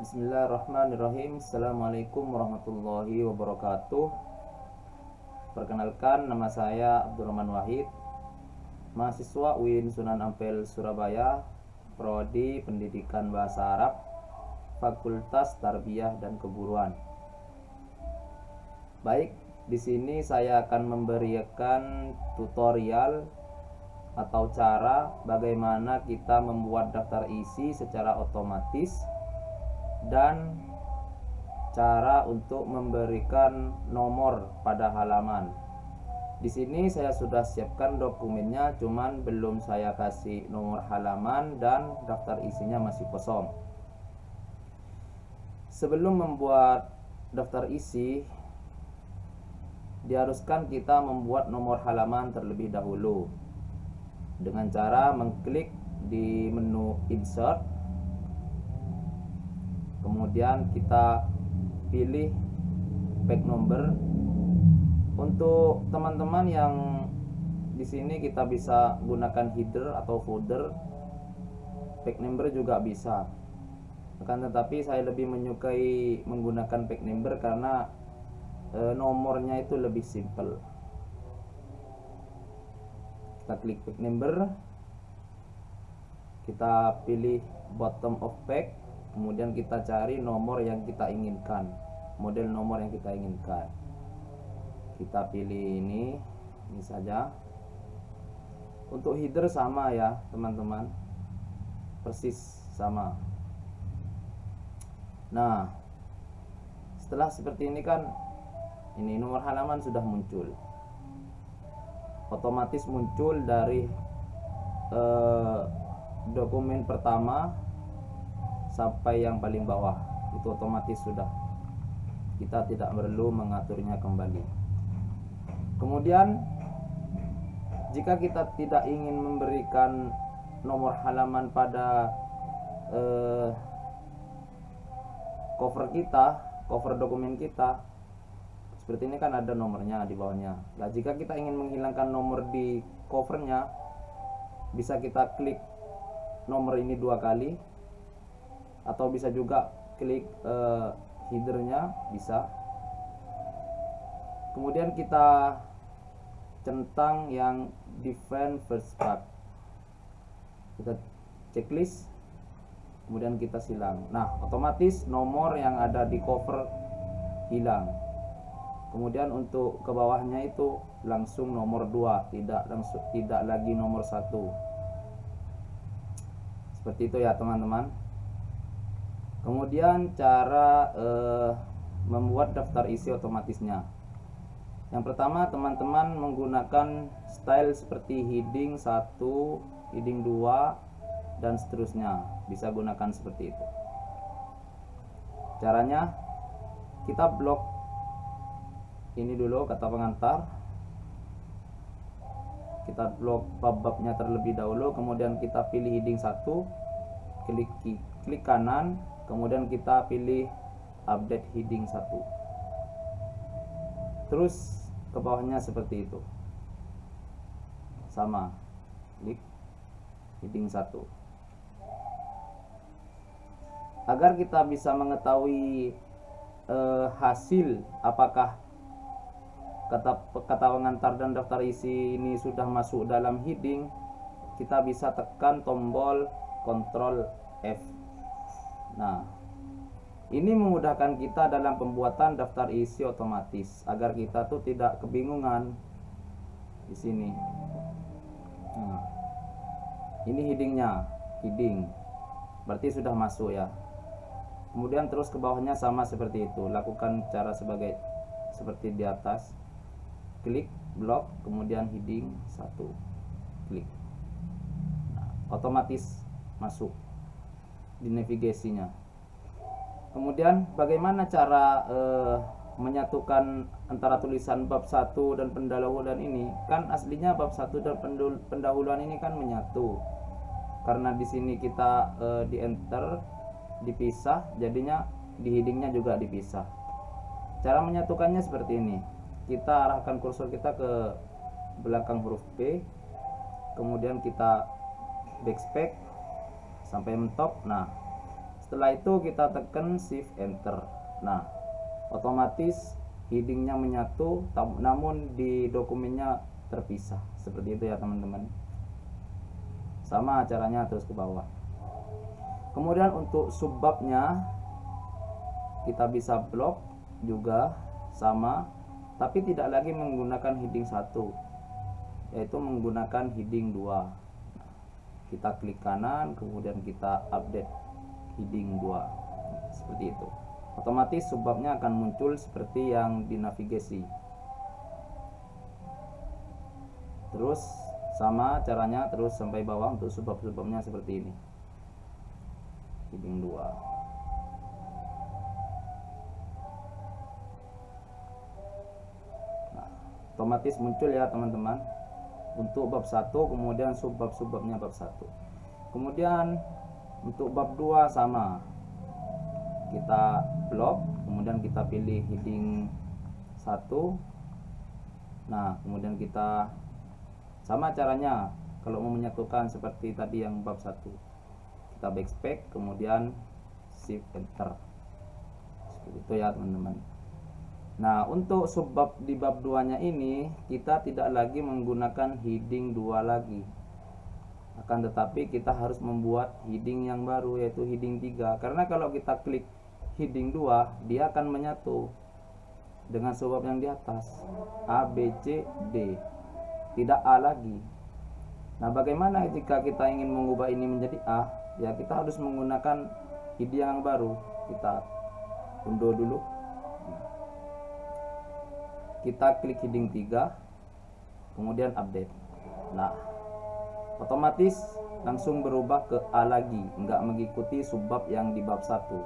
Bismillahirrahmanirrahim. Assalamualaikum warahmatullahi wabarakatuh. Perkenalkan, nama saya Abdurrahman Wahid, mahasiswa UIN Sunan Ampel Surabaya, Prodi Pendidikan Bahasa Arab, Fakultas Tarbiyah dan Keguruan. Baik, di sini saya akan memberikan tutorial atau cara bagaimana kita membuat daftar isi secara otomatis dan cara untuk memberikan nomor pada halaman. Di sini saya sudah siapkan dokumennya, cuman belum saya kasih nomor halaman dan daftar isinya masih kosong. Sebelum membuat daftar isi, diharuskan kita membuat nomor halaman terlebih dahulu dengan cara mengklik di menu insert, kemudian kita pilih page number. Untuk teman-teman yang di sini kita bisa gunakan header atau footer, page number juga bisa. Akan tetapi saya lebih menyukai menggunakan page number karena nomornya itu lebih simple. Kita klik page number, kita pilih bottom of page, kemudian kita cari nomor yang kita inginkan, model nomor yang kita inginkan. Kita pilih ini saja. Untuk header sama ya teman-teman, persis sama. Nah, setelah seperti ini kan, ini nomor halaman sudah muncul, otomatis muncul dari dokumen pertama sampai yang paling bawah, itu otomatis sudah, kita tidak perlu mengaturnya kembali. Kemudian jika kita tidak ingin memberikan nomor halaman pada cover dokumen kita, seperti ini kan ada nomornya di bawahnya. Nah, jika kita ingin menghilangkan nomor di covernya, bisa kita klik nomor ini 2 kali, atau bisa juga klik headernya, bisa. Kemudian kita centang yang define first part, kita checklist, kemudian kita silang. Nah, otomatis nomor yang ada di cover hilang. Kemudian untuk ke bawahnya itu langsung nomor 2, tidak lagi nomor 1. Seperti itu ya teman-teman. Kemudian cara membuat daftar isi otomatisnya. Yang pertama, teman-teman menggunakan style seperti heading 1, heading 2 dan seterusnya. Bisa gunakan seperti itu. Caranya, kita blok ini dulu kata pengantar, kita blok bab-babnya terlebih dahulu, kemudian kita pilih heading 1, klik kanan, kemudian kita pilih update heading 1, terus ke bawahnya seperti itu sama, klik heading 1. Agar kita bisa mengetahui hasil apakah kata pengantar dan daftar isi ini sudah masuk dalam heading, kita bisa tekan tombol Ctrl F. Nah, ini memudahkan kita dalam pembuatan daftar isi otomatis, agar kita tuh tidak kebingungan di sini. Nah, ini headingnya, heading berarti sudah masuk ya. Kemudian terus ke bawahnya sama seperti itu, lakukan cara seperti di atas, klik blok, kemudian heading 1, klik. Nah, otomatis masuk di navigasinya. Kemudian bagaimana cara menyatukan antara tulisan bab 1 dan pendahuluan ini? Kan aslinya bab 1 dan pendahuluan ini kan menyatu. Karena di sini kita di enter dipisah, jadinya di headingnya juga dipisah. Cara menyatukannya seperti ini. Kita arahkan kursor kita ke belakang huruf B, kemudian kita backspace sampai mentok. Nah, Setelah itu kita tekan shift enter. Nah, otomatis headingnya menyatu, namun di dokumennya terpisah. Seperti itu ya teman-teman. Sama caranya terus ke bawah. Kemudian untuk subbabnya kita bisa blok juga sama, tapi tidak lagi menggunakan heading 1, yaitu menggunakan heading 2. Kita klik kanan, kemudian kita update heading 2. Seperti itu. Otomatis subbabnya akan muncul seperti yang di navigasi. Terus sama caranya terus sampai bawah untuk subbab-subbabnya seperti ini. Heading 2. Nah, otomatis muncul ya teman-teman. Untuk bab 1, kemudian subbab-subbabnya bab 1. Kemudian untuk bab 2 sama. Kita blok, kemudian kita pilih heading 1. Nah, kemudian kita sama caranya kalau mau menyatukan seperti tadi yang bab 1. Kita backspace, kemudian shift enter. Seperti itu ya teman-teman. Nah, untuk subbab di bab 2 nya ini kita tidak lagi menggunakan heading 2 lagi. Akan tetapi kita harus membuat heading yang baru, yaitu heading 3. Karena kalau kita klik heading 2, dia akan menyatu dengan subbab yang di atas, A, B, C, D. Tidak A lagi. Nah, bagaimana jika kita ingin mengubah ini menjadi A? Ya, kita harus menggunakan heading yang baru. Kita undo dulu. Kita klik heading 3, kemudian update. Nah, otomatis langsung berubah ke A lagi, enggak mengikuti subbab yang di bab 1.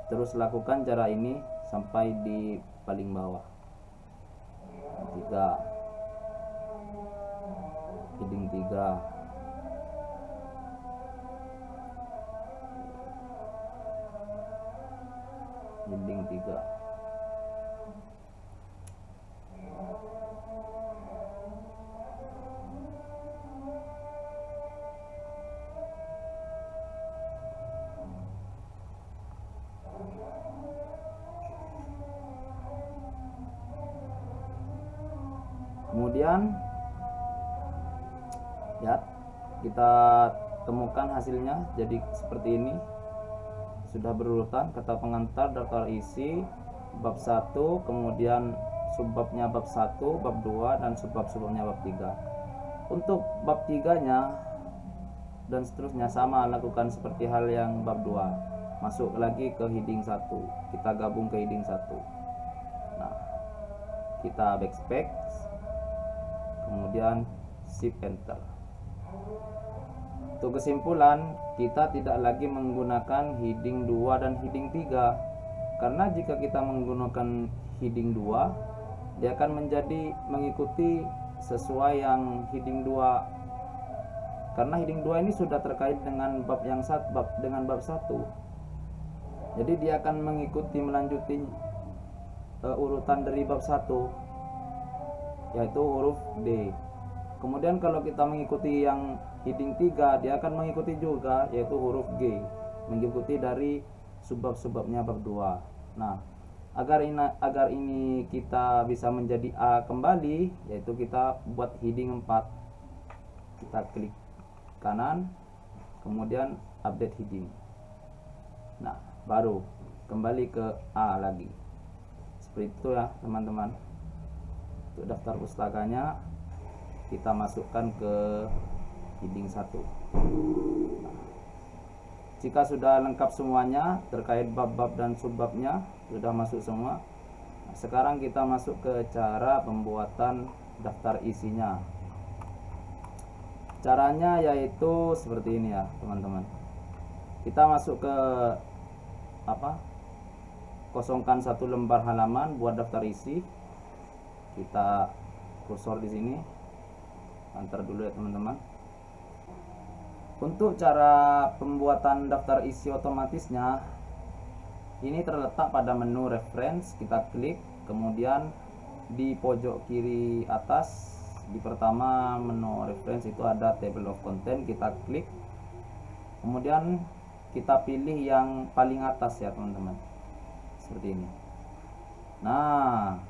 Terus lakukan cara ini sampai di paling bawah. 3, heading 3, heading 3. Kemudian ya, kita temukan hasilnya jadi seperti ini. Sudah berurutan kata pengantar, daftar isi, bab 1, kemudian subbabnya bab 1, bab 2, dan subbab-subbabnya bab 3. Untuk bab 3 nya dan seterusnya sama, lakukan seperti hal yang bab 2. Masuk lagi ke heading 1, kita gabung ke heading 1. Nah, kita backspace, kemudian shift enter. Untuk kesimpulan, kita tidak lagi menggunakan heading 2 dan heading 3. Karena jika kita menggunakan heading 2, dia akan menjadi mengikuti sesuai yang heading 2. Karena heading 2 ini sudah terkait dengan bab yang dengan bab 1. Jadi dia akan mengikuti melanjuti urutan dari bab 1, yaitu huruf D. Kemudian kalau kita mengikuti yang heading 3, dia akan mengikuti juga, yaitu huruf G, mengikuti dari subbab-subbabnya bab 2. Nah, agar ini kita bisa menjadi A kembali, yaitu kita buat heading 4. Kita klik kanan, kemudian update heading. Nah, baru kembali ke A lagi. Seperti itu ya teman-teman. Untuk daftar pustakanya kita masukkan ke heading 1. Nah, jika sudah lengkap semuanya terkait bab-bab dan subbabnya sudah masuk semua, nah, sekarang kita masuk ke cara pembuatan daftar isinya. Caranya yaitu seperti ini ya teman-teman. Kita masuk ke kosongkan satu lembar halaman buat daftar isi. Kita kursor di sini, antar dulu ya teman-teman. Untuk cara pembuatan daftar isi otomatisnya, ini terletak pada menu reference. Kita klik, kemudian di pojok kiri atas di pertama menu reference itu ada table of content. Kita klik, kemudian kita pilih yang paling atas ya teman-teman, seperti ini. Nah,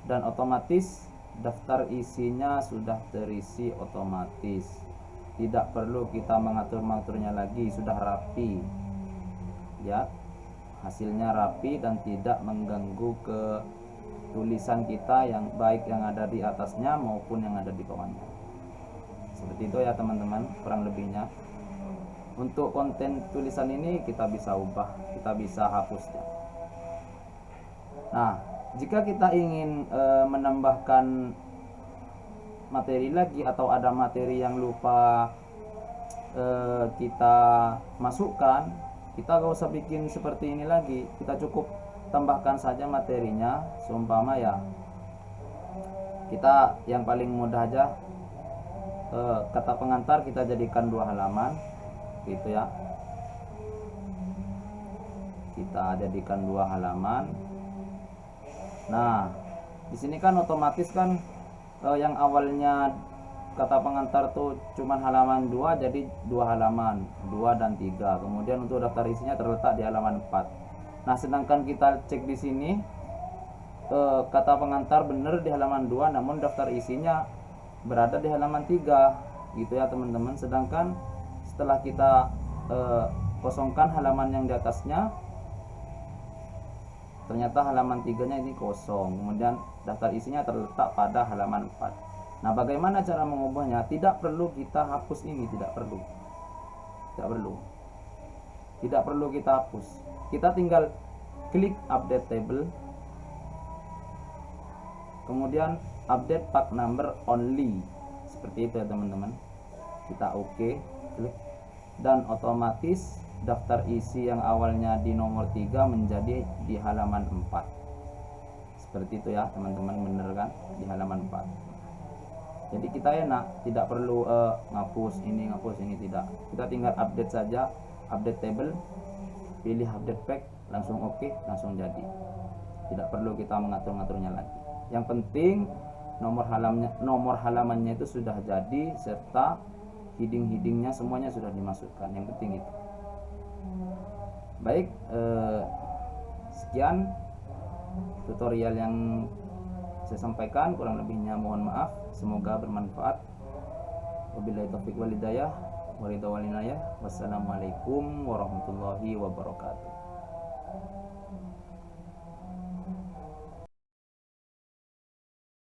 dan otomatis daftar isinya sudah terisi otomatis, tidak perlu kita mengatur-ngaturnya lagi, sudah rapi ya, hasilnya rapi dan tidak mengganggu ke tulisan kita, yang baik yang ada di atasnya maupun yang ada di bawahnya. Seperti itu ya teman-teman, kurang lebihnya. Untuk konten tulisan ini kita bisa ubah, kita bisa hapusnya. Nah, jika kita ingin menambahkan materi lagi, atau ada materi yang lupa kita masukkan, kita gak usah bikin seperti ini lagi, kita cukup tambahkan saja materinya. Seumpama ya, kita yang paling mudah aja, kata pengantar kita jadikan 2 halaman gitu ya, kita jadikan 2 halaman. Nah, di sini kan otomatis kan yang awalnya kata pengantar tuh cuman halaman 2, jadi 2 halaman, 2 dan 3. Kemudian untuk daftar isinya terletak di halaman 4. Nah, sedangkan kita cek di sini kata pengantar bener di halaman 2, namun daftar isinya berada di halaman 3 gitu ya teman-teman. Sedangkan setelah kita kosongkan halaman yang di atasnya, ternyata halaman 3-nya ini kosong, kemudian daftar isinya terletak pada halaman 4. Nah, bagaimana cara mengubahnya? Tidak perlu kita hapus ini, tidak perlu kita hapus. Kita tinggal klik update table, kemudian update part number only, seperti itu ya teman-teman. Kita oke, klik, dan otomatis daftar isi yang awalnya di nomor 3 menjadi di halaman 4. Seperti itu ya teman-teman, bener kan, di halaman 4. Jadi kita enak, tidak perlu ngapus ini tidak. Kita tinggal update saja, update table, pilih update pack, langsung oke, langsung jadi. Tidak perlu kita mengatur-ngaturnya lagi. Yang penting nomor halamannya itu sudah jadi, serta heading-headingnya semuanya sudah dimasukkan. Yang penting itu. Baik, sekian tutorial yang saya sampaikan, kurang lebihnya mohon maaf, semoga bermanfaat. Wabillahi taufiq wal hidayah, wassalamualaikum warahmatullahi wabarakatuh.